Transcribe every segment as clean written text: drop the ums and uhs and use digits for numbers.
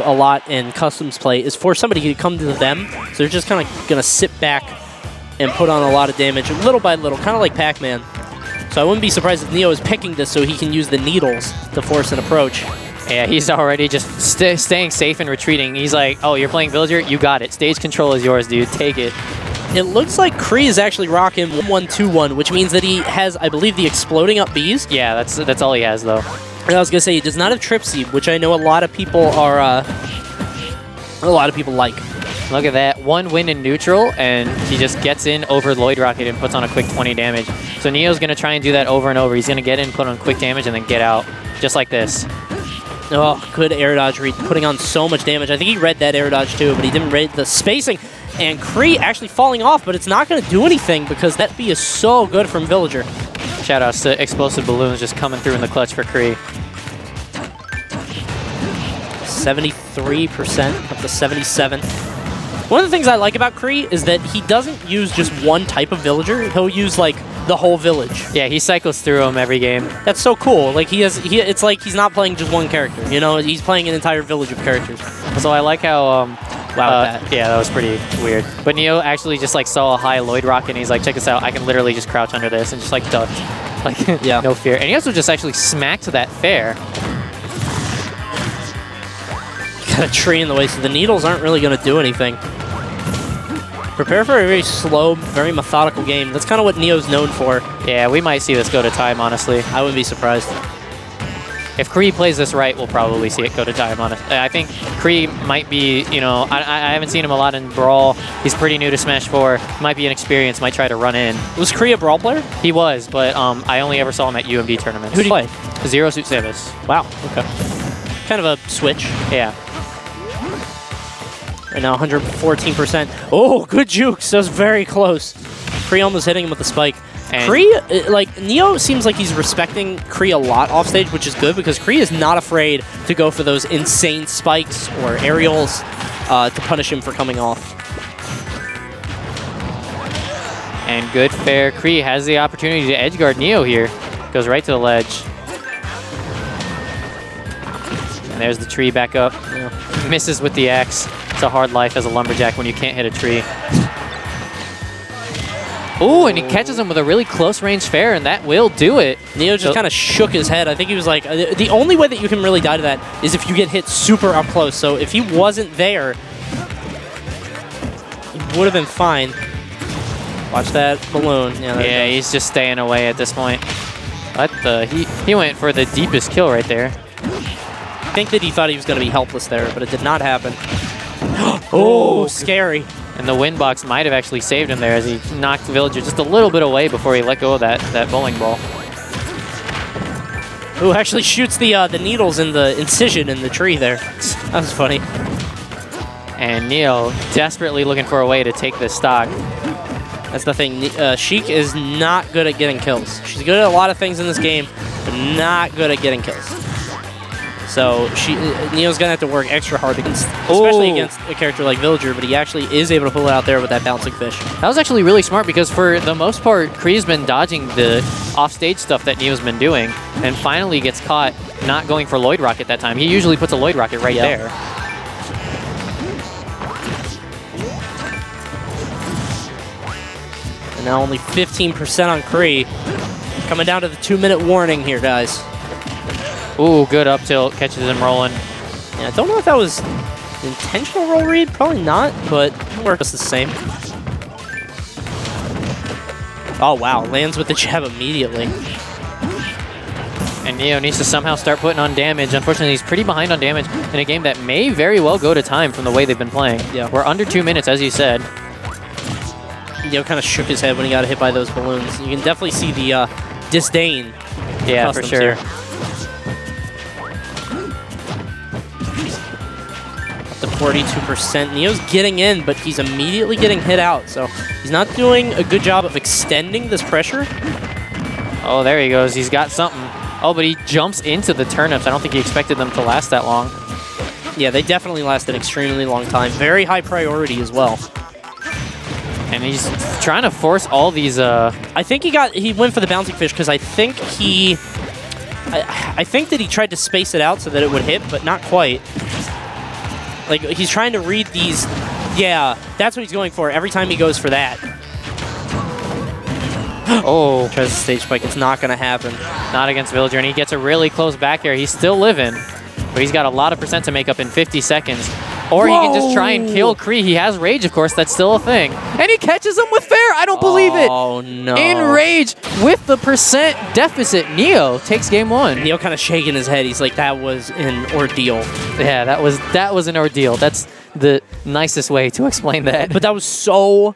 a lot in customs play is for somebody to come to them. So they're just kind of going to sit back and put on a lot of damage little by little, kind of like Pac-Man. So I wouldn't be surprised if Neo is picking this so he can use the needles to force an approach. Yeah, he's already just staying safe and retreating. He's like, oh, you're playing Villager? You got it. Stage control is yours, dude. Take it. It looks like Cree is actually rocking 1-1-2-1, which means that he has, I believe, the exploding up Bs. Yeah, that's all he has, though. And I was going to say, he does not have Trip Seed, which I know a lot of people are, like. Look at that. One win in neutral, and he just gets in over Lloyd Rocket and puts on a quick 20 damage. So Neo's going to try and do that over and over. He's going to get in, put on quick damage, and then get out, just like this. Oh, good air dodge read, putting on so much damage. I think he read that air dodge too, but he didn't read the spacing. And Cree actually falling off, but it's not going to do anything because that B is so good from Villager. Shoutouts to Explosive Balloons just coming through in the clutch for Cree. 73% up to 77. One of the things I like about Cree is that he doesn't use just one type of Villager. He'll use like the whole village. Yeah, he cycles through them every game. That's so cool. Like it's like he's not playing just one character. You know, he's playing an entire village of characters. So I like how wow, yeah, that was pretty weird. But Neo actually just like saw a high Lloyd Rocket and he's like, check this out, I can literally just crouch under this and just like ducked. Like yeah. No fear. And he also just actually smacked that fair. Got a tree in the way, so the needles aren't really going to do anything. Prepare for a very slow, very methodical game. That's kind of what Neo's known for. Yeah, we might see this go to time, honestly. I wouldn't be surprised. If Cree plays this right, we'll probably see it go to time, honestly. I think Cree might be, you know, I haven't seen him a lot in Brawl. He's pretty new to Smash 4. Might be inexperienced, might try to run in. Was Cree a Brawl player? He was, but I only ever saw him at UMD tournaments. Who did he play? Zero Suit Samus. Wow, okay. Kind of a switch. Yeah. Right now, 114%. Oh, good jukes. That was very close. Cree almost hitting him with the spike. And Cree, like, Neo seems like he's respecting Cree a lot offstage, which is good because Cree is not afraid to go for those insane spikes or aerials to punish him for coming off. And good fair. Cree has the opportunity to edgeguard Neo here. Goes right to the ledge. And there's the tree back up. Yeah. Misses with the axe. It's a hard life as a lumberjack when you can't hit a tree. Ooh, and he catches him with a really close range fair, and that will do it. Neo just kind of shook his head. I think he was like, the only way that you can really die to that is if you get hit super up close. So if he wasn't there, he would have been fine. Watch that balloon. Yeah, he's just staying away at this point. What the? He went for the deepest kill right there. I think that he thought he was going to be helpless there, but it did not happen. Oh, scary. And the wind box might have actually saved him there as he knocked the Villager just a little bit away before he let go of that bowling ball. Ooh, actually shoots the needles in the incision in the tree there. That was funny. And Neo desperately looking for a way to take this stock. That's the thing. Sheik is not good at getting kills. She's good at a lot of things in this game, but not good at getting kills. So Neo's going to have to work extra hard, against, especially against a character like Villager, but he actually is able to pull it out there with that bouncing fish. That was actually really smart because for the most part, Cree's been dodging the offstage stuff that Neo's been doing, and finally gets caught not going for Lloyd Rocket that time. He usually puts a Lloyd Rocket right there. And now only 15% on Cree. Coming down to the 2-minute warning here, guys. Ooh, good up tilt, catches him rolling. Yeah, I don't know if that was an intentional roll read, probably not, but it works the same. Oh wow, lands with the jab immediately. And Neo needs to somehow start putting on damage. Unfortunately, he's pretty behind on damage in a game that may very well go to time from the way they've been playing. Yeah. We're under 2 minutes, as you said. Neo kind of shook his head when he got hit by those balloons. You can definitely see the disdain. Yeah, for sure. Here. To 42%. Neo's getting in, but he's immediately getting hit out. So he's not doing a good job of extending this pressure. Oh, there he goes. He's got something. Oh, but he jumps into the turnips. I don't think he expected them to last that long. Yeah, they definitely last an extremely long time. Very high priority as well. And he's trying to force all these... I think he went for the bouncing fish because I think I think that he tried to space it out so that it would hit, but not quite. Like, he's trying to read these. Yeah, that's what he's going for every time he goes for that. Oh. Tries the stage spike. It's not going to happen. Not against Villager, and he gets a really close back air. He's still living, but he's got a lot of percent to make up in 50 seconds. Or he can just try and kill Cree. He has rage, of course. That's still a thing. And he catches him with fair. I don't believe it. Oh, no. In rage with the percent deficit, Neo takes game 1. Neo kind of shaking his head. He's like, that was an ordeal. Yeah, that was an ordeal. That's the nicest way to explain that. But that was so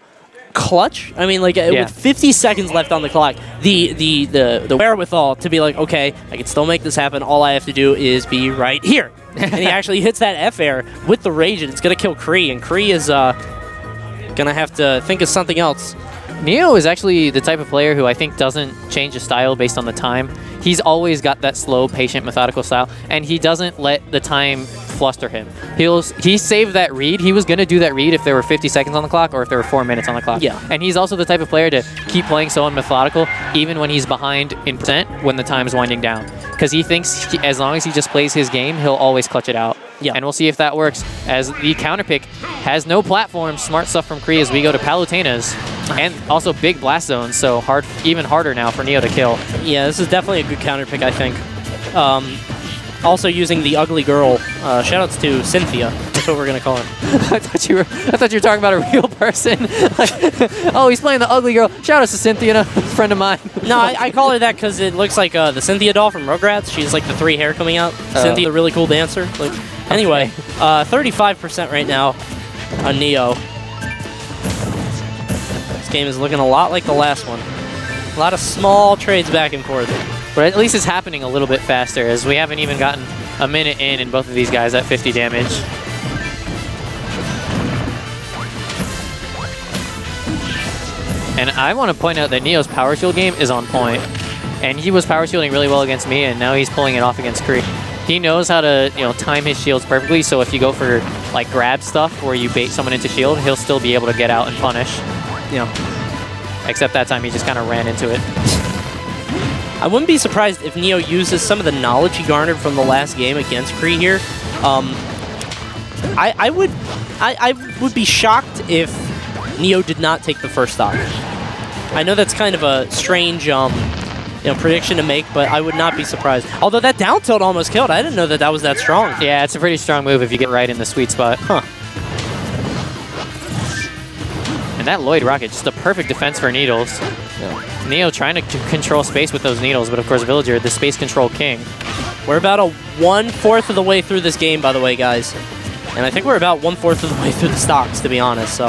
clutch. I mean, like, with 50 seconds left on the clock, the wherewithal to be like, okay, I can still make this happen. All I have to do is be right here. And he actually hits that F air with the rage, and it's going to kill Cree. And Cree is going to have to think of something else. Neo is actually the type of player who I think doesn't change his style based on the time. He's always got that slow, patient, methodical style, and he doesn't let the time fluster him. He saved that read. He was going to do that read if there were 50 seconds on the clock or if there were 4 minutes on the clock. Yeah. And he's also the type of player to keep playing so unmethodical even when he's behind in percent when the time's winding down. Because he thinks as long as he just plays his game, he'll always clutch it out. Yeah. And we'll see if that works, as the counter pick has no platform. Smart stuff from Cree as we go to Palutena's. And also big blast zones, so even harder now for Neo to kill. Yeah, this is definitely a good counter pick, I think. Also using the ugly girl. Shoutouts to Cynthia. That's what we're gonna call her. I thought you were talking about a real person. Like, oh, he's playing the ugly girl. Shoutouts to Cynthia, a friend of mine. No, I call her that because it looks like the Cynthia doll from Rugrats. She's like the 3 hair coming out. Cynthia, the really cool dancer. Like, anyway, 35% right now on Neo. This game is looking a lot like the last one. A lot of small trades back and forth. But at least it's happening a little bit faster, as we haven't even gotten a minute in, and both of these guys at 50 damage. And I want to point out that Neo's power shield game is on point. And he was power shielding really well against me, and now he's pulling it off against Cree. He knows how to, time his shields perfectly, so if you go for, like, grab stuff where you bait someone into shield, he'll still be able to get out and punish. Except that time he just kind of ran into it. I wouldn't be surprised if Neo uses some of the knowledge he garnered from the last game against Cree here. I would be shocked if Neo did not take the first stock. I know that's kind of a strange prediction to make, but I would not be surprised. Although that down tilt almost killed. I didn't know that was that strong. Yeah, it's a pretty strong move if you get right in the sweet spot. Huh. And that Lloyd Rocket, just a perfect defense for needles. Yeah. Neo trying to control space with those needles, but of course Villager, the space control king. We're about 1/4 of the way through this game, by the way, guys. And I think we're about 1/4 of the way through the stocks, to be honest, so.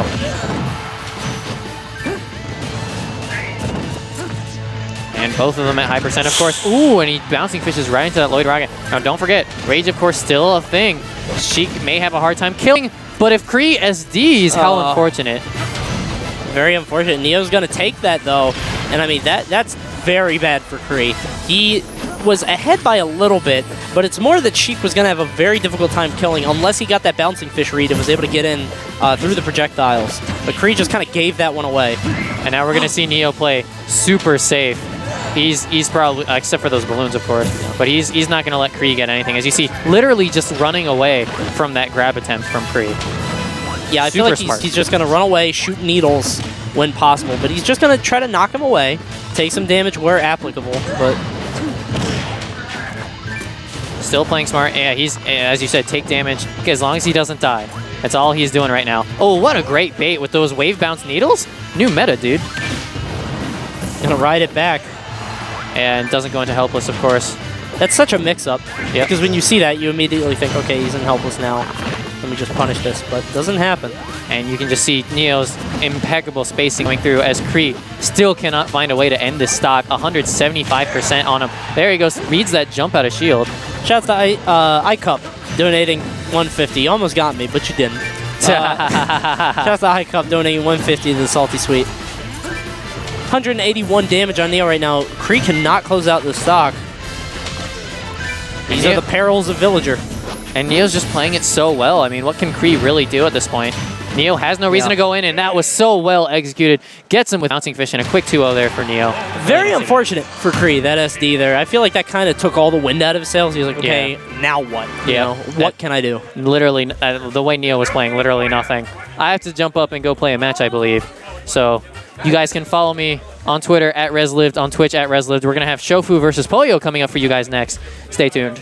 And both of them at high percent, of course. Ooh, and he bouncing fishes right into that Lloyd Rocket. Now, don't forget, Rage, of course, still a thing. Sheik may have a hard time killing, but if Cree SDs, how unfortunate. Very unfortunate. Neo's going to take that, though. And, I mean, that's very bad for Cree. He was ahead by a little bit, but it's more that Sheik was going to have a very difficult time killing unless he got that bouncing fish read and was able to get in through the projectiles. But Cree just kind of gave that one away. And now we're going to see Neo play super safe. He's probably, except for those balloons, of course, but he's not going to let Cree get anything. As you see, literally just running away from that grab attempt from Cree. Yeah, I feel like he's just going to run away, shoot needles when possible, but he's just going to try to knock him away, take some damage where applicable, but... Still playing smart. Yeah, he's, as you said, take damage as long as he doesn't die. That's all he's doing right now. Oh, what a great bait with those wave bounce needles. New meta, dude. Gonna ride it back. And doesn't go into helpless, of course. That's such a mix-up. Yep. Because when you see that, you immediately think, okay, he's in helpless now. Let me just punish this, but it doesn't happen. And you can just see Neo's impeccable spacing going through as Cree still cannot find a way to end this stock. 175% on him. There he goes, reads that jump out of shield. Shouts to iCup donating 150. Almost got me, but you didn't. Shouts to iCup donating 150 to the Salty Sweet. 181 damage on Neo right now. Cree cannot close out the stock. These are the perils of Villager. And Neo's just playing it so well. I mean, what can Cree really do at this point? Neo has no reason to go in, and that was so well executed. Gets him with Bouncing Fish and a quick 2-0 there for Neo. Very unfortunate for Cree, that SD there. I feel like that kind of took all the wind out of his sails. He was like, okay, now what? You know, what can I do? Literally, the way Neo was playing, literally nothing. I have to jump up and go play a match, I believe. So you guys can follow me on Twitter @ResLived, on Twitch @ResLived. We're going to have Shofu versus Polio coming up for you guys next. Stay tuned.